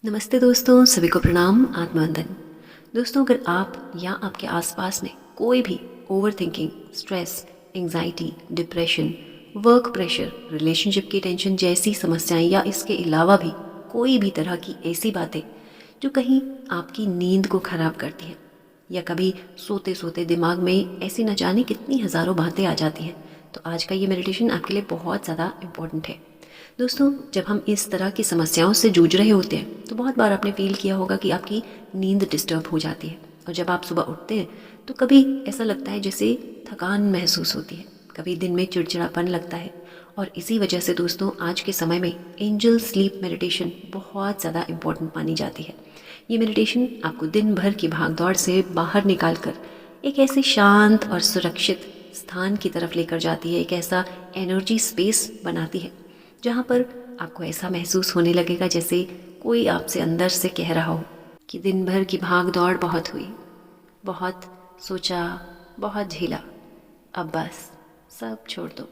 नमस्ते दोस्तों, सभी को प्रणाम। आत्मवंदन। दोस्तों, अगर आप या आपके आसपास में कोई भी over thinking, stress, anxiety, depression, work pressure, relationship की टेंशन जैसी समस्याएं या इसके अलावा भी कोई भी तरह की ऐसी बातें जो कहीं आपकी नींद को खराब करती हैं या कभी सोते सोते दिमाग में ऐसी न जाने कितनी हज़ारों बातें आ जाती हैं, तो आज का ये मेडिटेशन आपके लिए बहुत ज़्यादा इम्पोर्टेंट है। दोस्तों, जब हम इस तरह की समस्याओं से जूझ रहे होते हैं तो बहुत बार आपने फील किया होगा कि आपकी नींद डिस्टर्ब हो जाती है और जब आप सुबह उठते हैं तो कभी ऐसा लगता है जैसे थकान महसूस होती है, कभी दिन में चिड़चिड़ापन लगता है। और इसी वजह से दोस्तों, आज के समय में एंजल स्लीप मेडिटेशन बहुत ज़्यादा इम्पोर्टेंट मानी जाती है। ये मेडिटेशन आपको दिन भर की भागदौड़ से बाहर निकाल कर एक ऐसे शांत और सुरक्षित स्थान की तरफ लेकर जाती है, एक ऐसा एनर्जी स्पेस बनाती है जहाँ पर आपको ऐसा महसूस होने लगेगा जैसे कोई आपसे अंदर से कह रहा हो कि दिन भर की भाग दौड़ बहुत हुई, बहुत सोचा, बहुत झेला, अब बस सब छोड़ दो,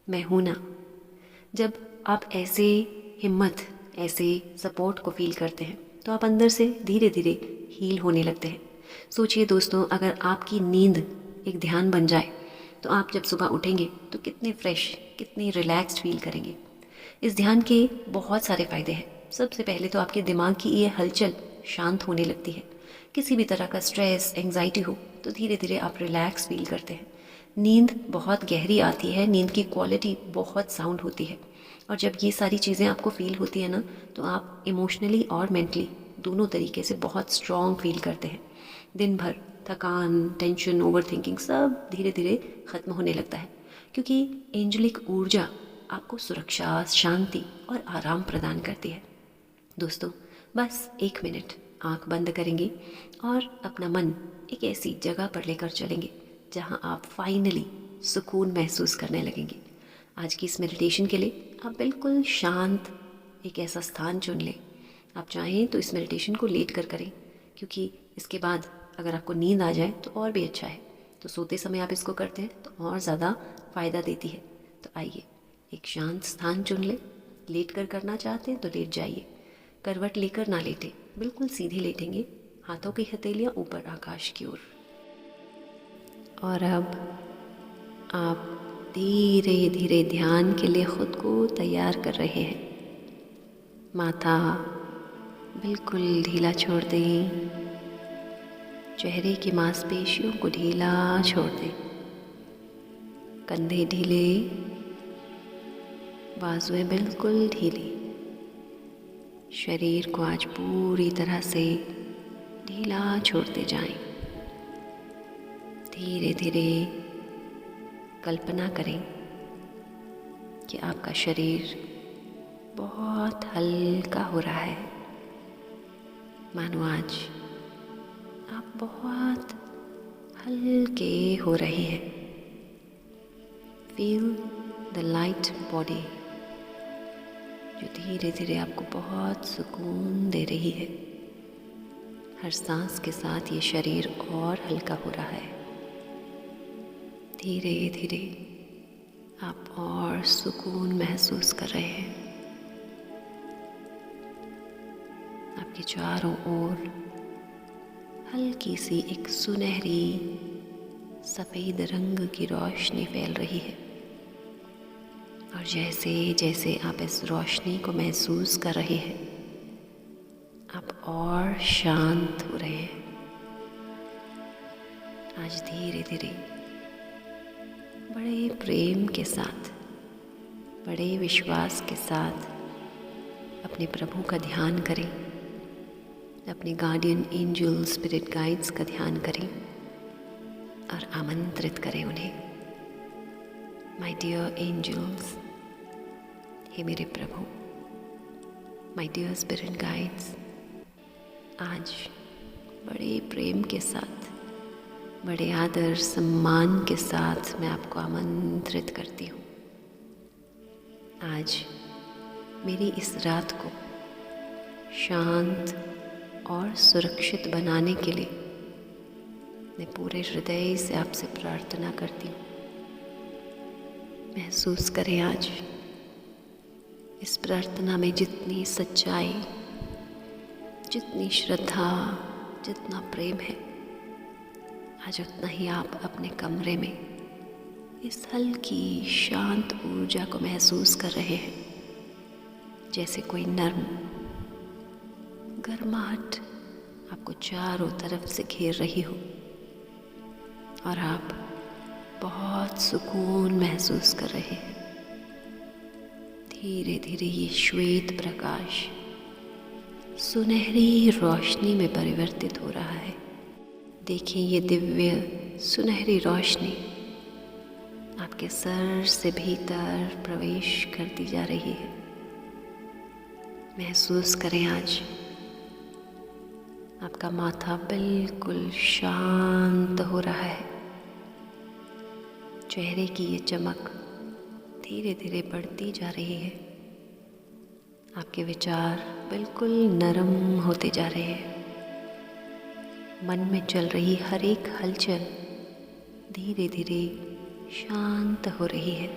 मैं हूँ ना। जब आप ऐसे हिम्मत, ऐसे सपोर्ट को फील करते हैं तो आप अंदर से धीरे धीरे हील होने लगते हैं। सोचिए दोस्तों, अगर आपकी नींद एक ध्यान बन जाए तो आप जब सुबह उठेंगे तो कितने फ्रेश, कितने रिलैक्स्ड फील करेंगे। इस ध्यान के बहुत सारे फ़ायदे हैं। सबसे पहले तो आपके दिमाग की ये हलचल शांत होने लगती है। किसी भी तरह का स्ट्रेस, एंजाइटी हो तो धीरे धीरे आप रिलैक्स फील करते हैं। नींद बहुत गहरी आती है, नींद की क्वालिटी बहुत साउंड होती है। और जब ये सारी चीज़ें आपको फील होती है ना, तो आप इमोशनली और मेंटली दोनों तरीके से बहुत स्ट्रॉन्ग फील करते हैं। दिन भर थकान, टेंशन, ओवर थिंकिंग सब धीरे धीरे ख़त्म होने लगता है, क्योंकि एंजलिक ऊर्जा आपको सुरक्षा, शांति और आराम प्रदान करती है। दोस्तों, बस 1 मिनट आंख बंद करेंगे और अपना मन एक ऐसी जगह पर लेकर चलेंगे जहां आप फाइनली सुकून महसूस करने लगेंगे। आज की इस मेडिटेशन के लिए आप बिल्कुल शांत एक ऐसा स्थान चुन लें। आप चाहें तो इस मेडिटेशन को लेट कर करें, क्योंकि इसके बाद अगर आपको नींद आ जाए तो और भी अच्छा है। तो सोते समय आप इसको करते हैं तो और ज़्यादा फ़ायदा देती है। तो आइए, एक शांत स्थान चुन लें। लेट कर करना चाहते हैं तो लेट जाइए। करवट लेकर ना लेटें, बिल्कुल सीधे लेटेंगे, हाथों की हथेलियाँ ऊपर आकाश की ओर। और अब आप धीरे धीरे ध्यान के लिए खुद को तैयार कर रहे हैं। माथा बिल्कुल ढीला छोड़ दें, चेहरे की मांसपेशियों को ढीला छोड़ दें, कंधे ढीले, बाजुएं बिल्कुल ढीली। शरीर को आज पूरी तरह से ढीला छोड़ते जाएं। धीरे धीरे कल्पना करें कि आपका शरीर बहुत हल्का हो रहा है, मानो आज आप बहुत हल्के हो रहे हैं। फील द लाइट बॉडी जो धीरे धीरे आपको बहुत सुकून दे रही है। हर सांस के साथ ये शरीर और हल्का हो रहा है। धीरे धीरे आप और सुकून महसूस कर रहे हैं। आपके चारों ओर हल्की सी एक सुनहरी सफ़ेद रंग की रोशनी फैल रही है। और जैसे जैसे आप इस रोशनी को महसूस कर रहे हैं, आप और शांत हो रहे हैं। आज धीरे धीरे बड़े प्रेम के साथ, बड़े विश्वास के साथ अपने प्रभु का ध्यान करें, अपने गार्डियन एंजल स्पिरिट गाइड्स का ध्यान करें और आमंत्रित करें उन्हें। माय डियर एंजल्स, हे मेरे प्रभु, माय डियर स्पिरिट गाइड्स, आज बड़े प्रेम के साथ, बड़े आदर सम्मान के साथ मैं आपको आमंत्रित करती हूँ। आज मेरी इस रात को शांत और सुरक्षित बनाने के लिए मैं पूरे हृदय से आपसे प्रार्थना करती हूँ। महसूस करें आज इस प्रार्थना में जितनी सच्चाई, जितनी श्रद्धा, जितना प्रेम है, आज उतना ही आप अपने कमरे में इस हल्की शांत ऊर्जा को महसूस कर रहे हैं। जैसे कोई नर्म गर्माहट आपको चारों तरफ से घेर रही हो और आप बहुत सुकून महसूस कर रहे हैं। धीरे धीरे ये श्वेत प्रकाश सुनहरी रोशनी में परिवर्तित हो रहा है। देखिए, ये दिव्य सुनहरी रोशनी आपके सर से भीतर प्रवेश करती जा रही है। महसूस करें, आज आपका माथा बिल्कुल शांत हो रहा है। चेहरे की ये चमक धीरे धीरे बढ़ती जा रही है। आपके विचार बिल्कुल नरम होते जा रहे हैं। मन में चल रही हर एक हलचल धीरे धीरे शांत हो रही है।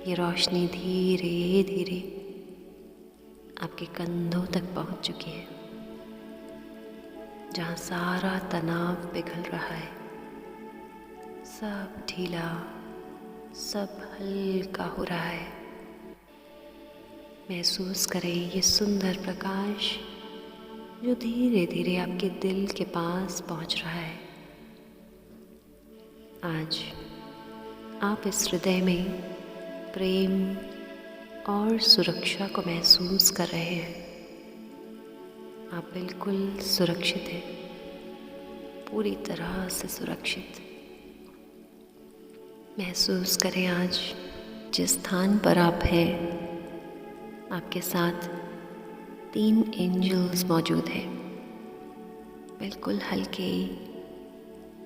ये रोशनी धीरे धीरे आपके कंधों तक पहुंच चुकी है, जहाँ सारा तनाव पिघल रहा है। सब ढीला, सब हल्का हो रहा है। महसूस करें ये सुंदर प्रकाश जो धीरे धीरे आपके दिल के पास पहुंच रहा है। आज आप इस हृदय में प्रेम और सुरक्षा को महसूस कर रहे हैं। आप बिल्कुल सुरक्षित हैं, पूरी तरह से सुरक्षित। महसूस करें, आज जिस स्थान पर आप हैं, आपके साथ 3 एंजल्स मौजूद हैं। बिल्कुल हल्के,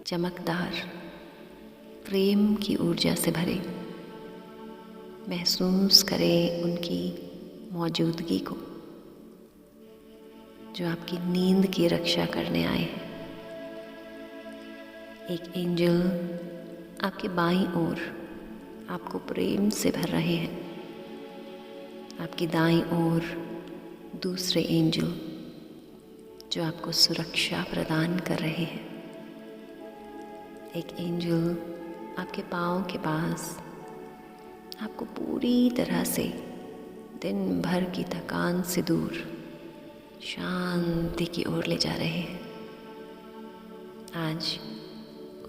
चमकदार, प्रेम की ऊर्जा से भरे। महसूस करें उनकी मौजूदगी को, जो आपकी नींद की रक्षा करने आए हैं। एक एंजल आपके बाईं ओर आपको प्रेम से भर रहे हैं। आपकी दाईं ओर दूसरे एंजल जो आपको सुरक्षा प्रदान कर रहे हैं। एक एंजल आपके पाँव के पास आपको पूरी तरह से दिन भर की थकान से दूर शांति की ओर ले जा रहे हैं। आज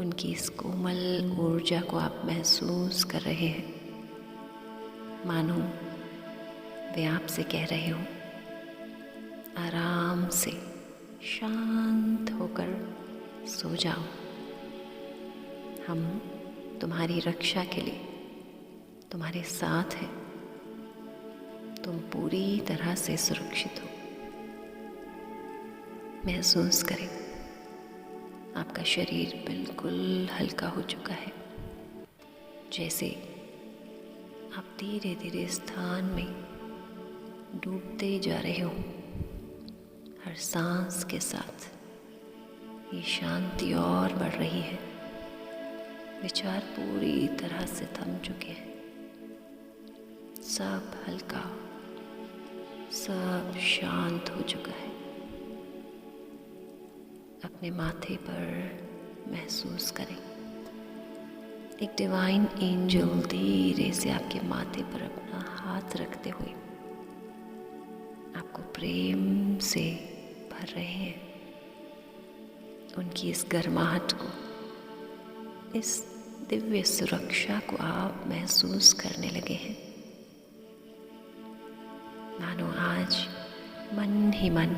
उनकी इस कोमल ऊर्जा को आप महसूस कर रहे हैं, मानो वे आपसे कह रहे हो, आराम से शांत होकर सो जाओ। हम तुम्हारी रक्षा के लिए तुम्हारे साथ हैं। तुम पूरी तरह से सुरक्षित हो। महसूस करें, आपका शरीर बिल्कुल हल्का हो चुका है, जैसे आप धीरे धीरे स्थान में डूबते जा रहे हो। हर सांस के साथ ये शांति और बढ़ रही है। विचार पूरी तरह से थम चुके हैं। सब हल्का, सब शांत हो चुका है। अपने माथे पर महसूस करें, एक डिवाइन एंजल धीरे से आपके माथे पर अपना हाथ रखते हुए आपको प्रेम से भर रहे हैं। उनकी इस गर्माहट को, इस दिव्य सुरक्षा को आप महसूस करने लगे हैं। मानो आज मन ही मन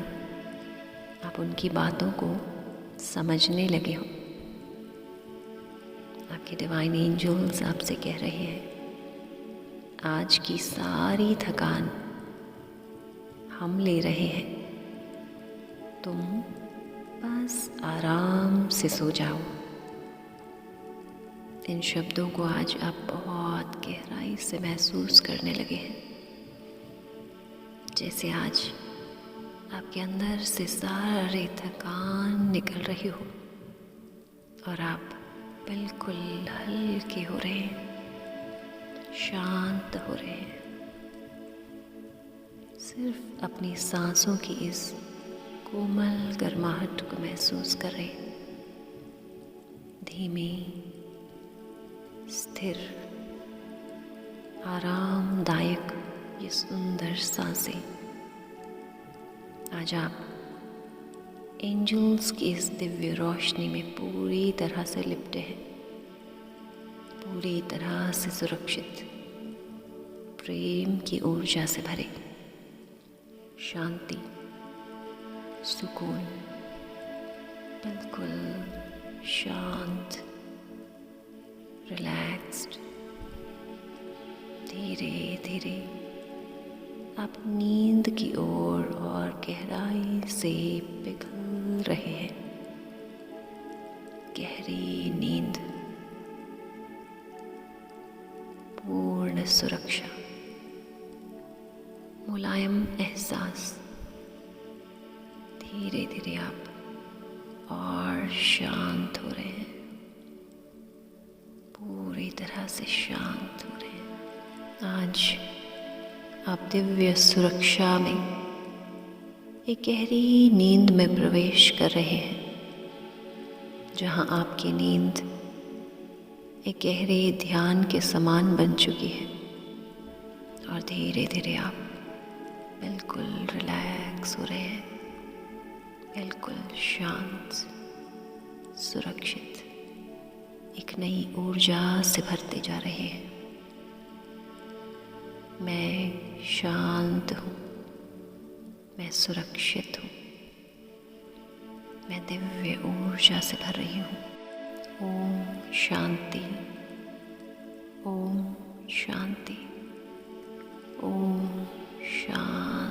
आप उनकी बातों को समझने लगे हो। आपके डिवाइन एंजल्स आपसे कह रहे हैं, आज की सारी थकान हम ले रहे हैं। तुम बस आराम से सो जाओ। इन शब्दों को आज आप बहुत गहराई से महसूस करने लगे हैं, जैसे आज आपके अंदर से सारी थकान निकल रही हो और आप बिल्कुल हल्के हो रहे हैं, शांत हो रहे हैं। सिर्फ अपनी सांसों की इस कोमल गर्माहट को महसूस करें। धीमी, स्थिर, आरामदायक ये सुंदर सांसें। आज आप एंजल्स की इस दिव्य रोशनी में पूरी तरह से लिपटे हैं, पूरी तरह से सुरक्षित, प्रेम की ऊर्जा से भरे, शांति, सुकून, बिल्कुल शांत, रिलैक्स्ड। धीरे धीरे आप नींद की ओर और गहराई से पिघल रहे हैं। गहरी नींद, पूर्ण सुरक्षा, मुलायम एहसास। धीरे धीरे आप और शांत हो रहे हैं, पूरी तरह से शांत हो रहे हैं। आज आप दिव्य सुरक्षा में एक गहरी नींद में प्रवेश कर रहे हैं, जहां आपकी नींद एक गहरे ध्यान के समान बन चुकी है। और धीरे धीरे आप बिल्कुल रिलैक्स हो रहे हैं, बिल्कुल शांत, सुरक्षित, एक नई ऊर्जा से भरते जा रहे हैं। मैं शांत हूँ, मैं सुरक्षित हूँ, मैं दिव्य ऊर्जा से भर रही हूँ। ओम शांति, ओम शांति, ओम शांति।